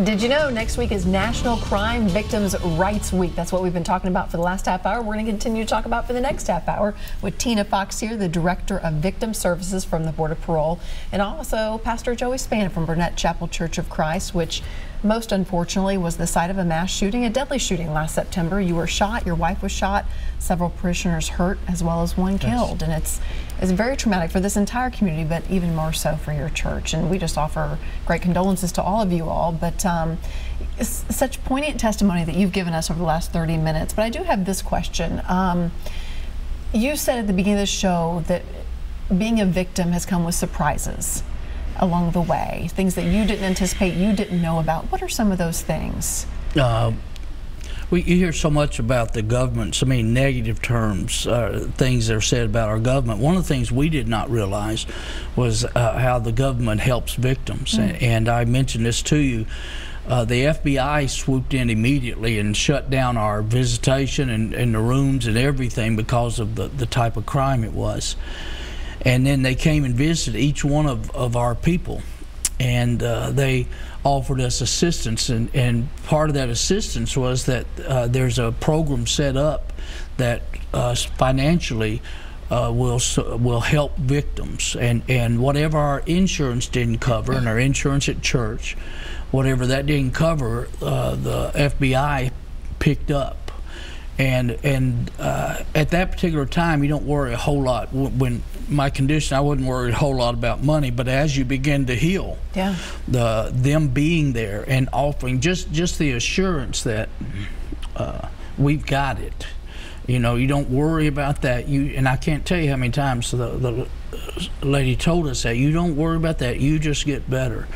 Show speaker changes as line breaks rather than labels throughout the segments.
Did you know next week is National Crime Victims' Rights Week? That's what we've been talking about for the last half hour. We're going to continue to talk about for the next half hour with Tina Fox here, the Director of Victim Services from the Board of Parole, and also Pastor Joey Spann from Burnette Chapel Church of Christ, which most unfortunately was the site of a mass shooting, a deadly shooting last September. You were shot, your wife was shot, several parishioners hurt, as well as one killed. And it's very traumatic for this entire community, but even more so for your church. And we just offer great condolences to all of you all. But it's such poignant testimony that you've given us over the last 30 minutes. But I do have this question. You said at the beginning of the show that being a victim has come with surprises along the way, things that you didn't anticipate, you didn't know about. What are some of those things? You
hear so much about the government, so many negative terms, things that are said about our government. One of the things we did not realize was how the government helps victims. And I mentioned this to you. The FBI swooped in immediately and shut down our visitation and the rooms and everything because of the type of crime it was. And then they came and visited each one of our people, and they offered us assistance, and part of that assistance was that there's a program set up that financially will help victims, and whatever our insurance didn't cover, and our insurance at church, whatever that didn't cover, the FBI picked up. And at that particular time, you don't worry a whole lot. When my condition, I wasn't worried a whole lot about money, but as you begin to heal, them being there and offering just the assurance that we've got it. You know, you don't worry about that. And I can't tell you how many times the lady told us that. You don't worry about that. You just get better.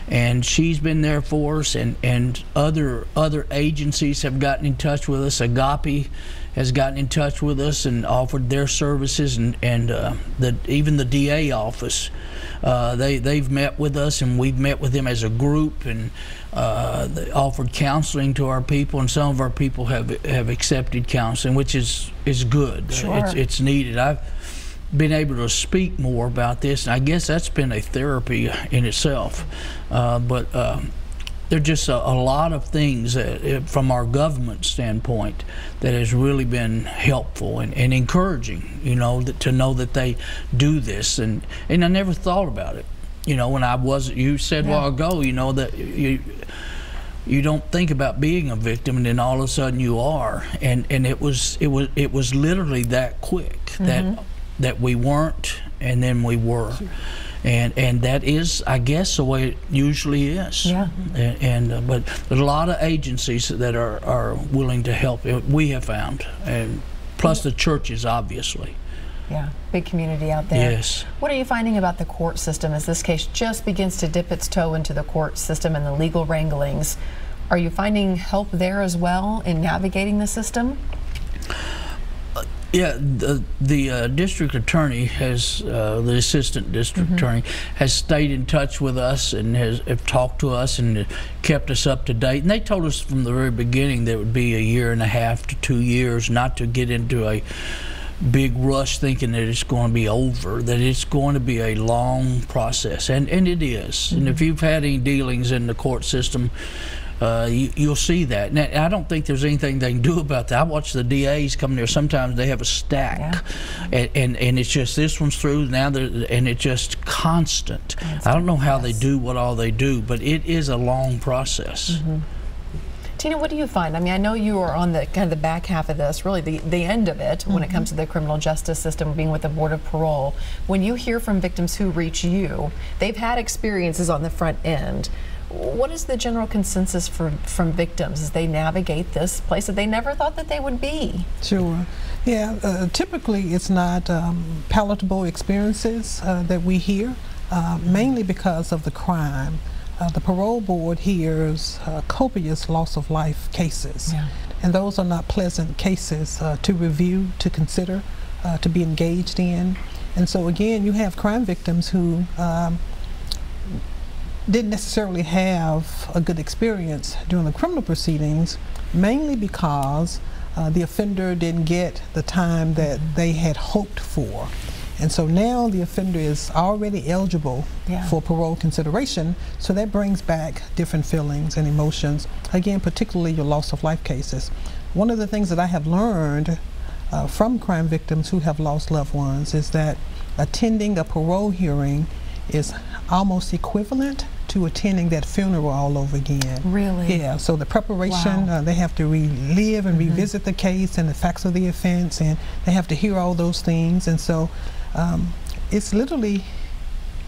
And she's been there for us, and other agencies have gotten in touch with us. Agape has gotten in touch with us and offered their services, and even the DA office. They've met with us, and we've met with them as a group, and they offered counseling to our people, and some of our people have accepted counseling, which is good.
Sure.
It's needed. I've been able to speak more about this, and I guess that's been a therapy in itself. But there are just a lot of things that, from our government standpoint, that has really been helpful and encouraging, you know, to know that they do this. And I never thought about it. You know, when I wasn't, you said a while ago, you know, that you don't think about being a victim, and then all of a sudden you are. And it was literally that quick, that we weren't, and then we were. And that is, I guess, the way it usually is. But there's a lot of agencies that are willing to help, we have found, and plus the churches, obviously.
Yeah, big community out there.
Yes.
What are you finding about the court system as this case just begins to dip its toe into the court system and the legal wranglings? Are you finding help there as well in navigating the system?
Yeah, the district attorney has, the assistant district attorney has stayed in touch with us and have talked to us and kept us up to date. And they told us from the very beginning that it would be 1.5 to 2 years, not to get into a big rush thinking that it's going to be over, that it's going to be a long process, and it is. And if you've had any dealings in the court system, you'll see that. Now, I don't think there's anything they can do about that. I watch the DAs come there. Sometimes they have a stack, and it's just this one's through now, and it's just constant. I don't know how they do what all they do, but it is a long process.
Tina, what do you find? I mean, I know you are on the kind of the back half of this, really the end of it, when it comes to the criminal justice system, being with the Board of Parole. When you hear from victims who reach you, they've had experiences on the front end. What is the general consensus from victims as they navigate this place that they never thought that they would be?
Sure. Yeah, typically it's not palatable experiences that we hear, mainly because of the crime. The parole board hears copious loss of life cases, and those are not pleasant cases to review, to consider, to be engaged in. And so again, you have crime victims who didn't necessarily have a good experience during the criminal proceedings, mainly because the offender didn't get the time that they had hoped for. And so now the offender is already eligible for parole consideration, so that brings back different feelings and emotions, again, particularly your loss of life cases. One of the things that I have learned from crime victims who have lost loved ones is that attending a parole hearing is almost equivalent to attending that funeral all over again.
Really?
Yeah, so the preparation, they have to relive and revisit the case and the facts of the offense, and they have to hear all those things. And so it's literally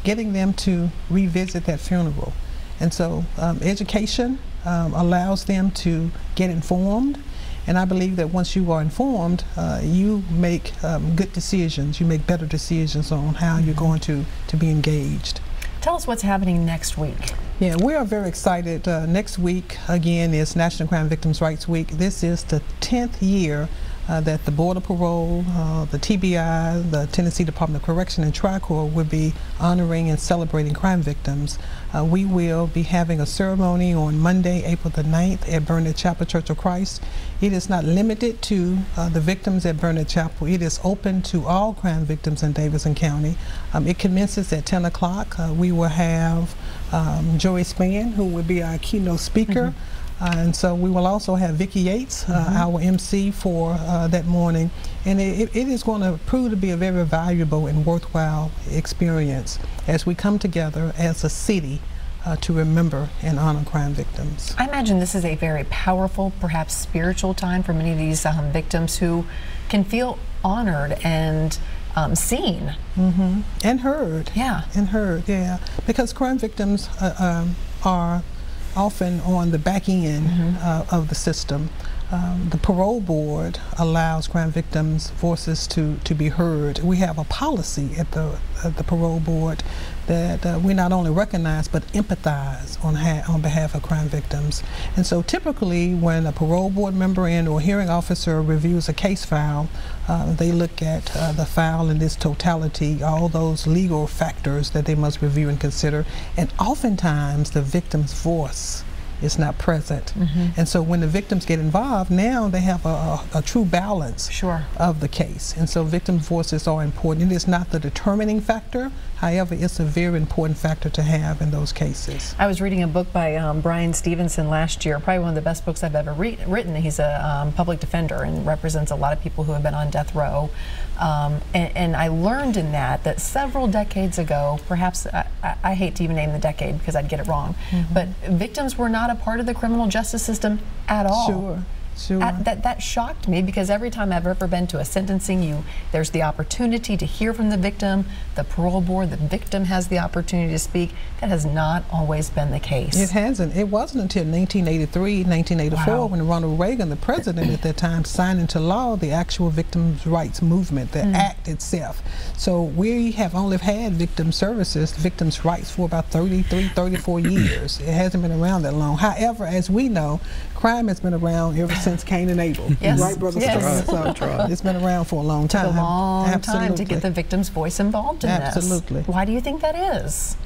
getting them to revisit that funeral. And so education allows them to get informed. And I believe that once you are informed, you make good decisions. You make better decisions on how you're going to be engaged.
Tell us what's happening next week.
Yeah, we are very excited. Next week, again, is National Crime Victims' Rights Week. This is the 10th year that the Board of Parole, the TBI, the Tennessee Department of Correction, and TriCorps will be honoring and celebrating crime victims. We will be having a ceremony on Monday, April the 9th at Burnette Chapel Church of Christ. It is not limited to the victims at Burnette Chapel. It is open to all crime victims in Davidson County. It commences at 10 o'clock. We will have Joey Spann, who will be our keynote speaker. And so we will also have Vicki Yates, our MC for that morning. And it is going to prove to be a very valuable and worthwhile experience as we come together as a city to remember and honor crime victims.
I imagine this is a very powerful, perhaps spiritual time for many of these victims who can feel honored and seen.
And heard.
Yeah.
And heard, yeah. Because crime victims are often on the back end of the system. The parole board allows crime victims' voices to be heard. We have a policy at the parole board that we not only recognize but empathize on behalf of crime victims. And so typically when a parole board member and or hearing officer reviews a case file, they look at the file in its totality, all those legal factors that they must review and consider, and oftentimes the victim's voice is not present. And so when the victims get involved, now they have a true balance of the case. And so victims' voices are important. It is not the determining factor, however, it's a very important factor to have in those cases.
I was reading a book by Brian Stevenson last year, probably one of the best books I've ever written. He's a public defender and represents a lot of people who have been on death row. And I learned in that several decades ago, perhaps, I hate to even name the decade because I'd get it wrong, but victims were not a part of the criminal justice system at all. That shocked me, because every time I've ever been to a sentencing, there's the opportunity to hear from the victim, the parole board, the victim has the opportunity to speak. That has not always been the case.
It hasn't. It wasn't until 1983, 1984 when Ronald Reagan, the president at that time, signed into law the actual victims' rights movement, the act itself. So we have only had victim services, victims' rights, for about 33, 34 years. It hasn't been around that long. However, as we know, crime has been around ever since Cain and Abel. Right, Brother Stern? So it's been around for a long time.
It took a long time to get the victim's voice involved in this. Why do you think that is?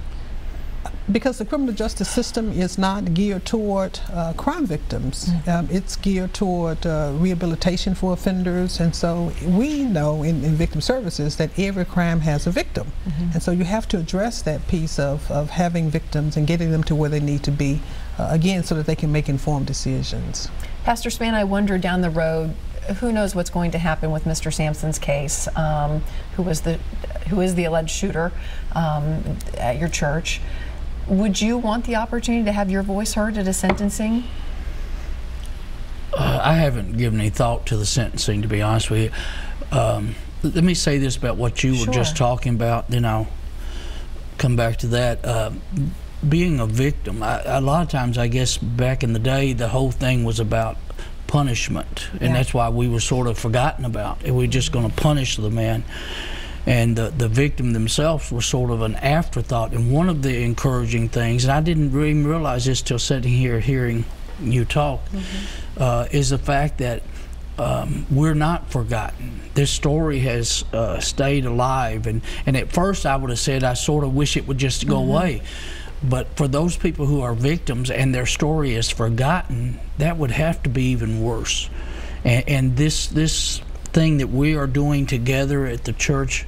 Because the criminal justice system is not geared toward crime victims. It's geared toward rehabilitation for offenders, and so we know in victim services that every crime has a victim. And so you have to address that piece of having victims and getting them to where they need to be, again, so that they can make informed decisions.
Pastor Spann, I wonder down the road, who knows what's going to happen with Mr. Sampson's case, who is the alleged shooter at your church. Would you want the opportunity to have your voice heard at a sentencing?
I haven't given any thought to the sentencing, to be honest with you. Let me say this about what you were just talking about, then I'll come back to that. Being a victim, a lot of times, I guess back in the day, the whole thing was about punishment, and that's why we were sort of forgotten about. We're just going to punish the man. And the victim themselves were sort of an afterthought. And one of the encouraging things, and I didn't even realize this till sitting here hearing you talk, is the fact that we're not forgotten. This story has stayed alive. And at first I would have said I sort of wish it would just go away. But for those people who are victims and their story is forgotten, that would have to be even worse. And this thing that we are doing together at the church,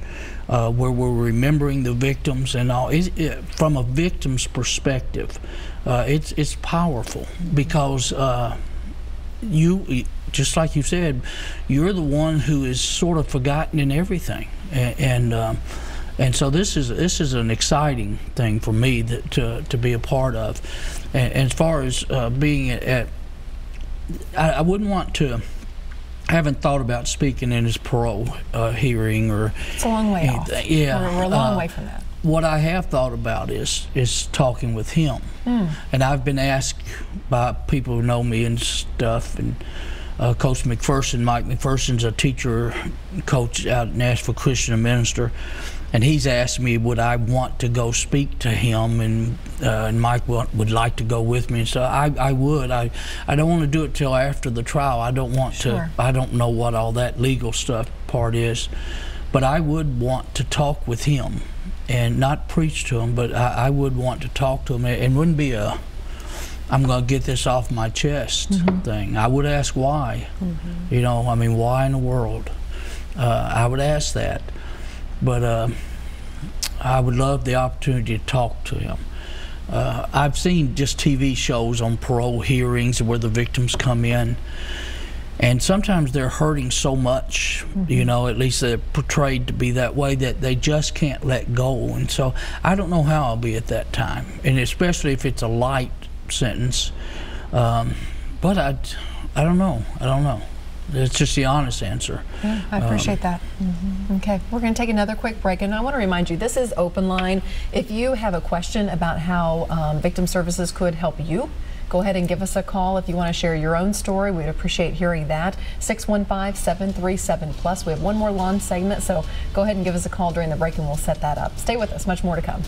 where we're remembering the victims and all, from a victim's perspective, it's powerful, because you, just like you said, you're the one who is sort of forgotten in everything, and so this is an exciting thing for me to be a part of. And as far as being I wouldn't want to. I haven't thought about speaking in his parole hearing or.
It's a long way off.
Yeah,
we're a long way from that.
What I have thought about is talking with him, and I've been asked by people who know me and stuff, and Coach McPherson, Mike McPherson's a teacher coach out at Nashville Christian Minister, and he's asked me would I want to go speak to him, and Mike would like to go with me, and so I would. I don't want to do it till after the trial. I don't want to. I don't know what all that legal stuff part is, but I would want to talk with him and not preach to him, but I would want to talk to him. It wouldn't be a I'm going to get this off my chest thing. I would ask why. You know, I mean, why in the world? I would ask that. But I would love the opportunity to talk to him. I've seen just TV shows on parole hearings where the victims come in, and sometimes they're hurting so much, you know, at least they're portrayed to be that way, that they just can't let go. And so I don't know how I'll be at that time, and especially if it's a light sentence. But I don't know. I don't know. It's just the honest answer.
Yeah, I appreciate that. Okay, we're going to take another quick break, and I want to remind you, this is OpenLine. If you have a question about how Victim Services could help you, go ahead and give us a call. If you want to share your own story, we'd appreciate hearing that. 615-737-PLUS. We have one more lawn segment, so go ahead and give us a call during the break and we'll set that up. Stay with us, much more to come.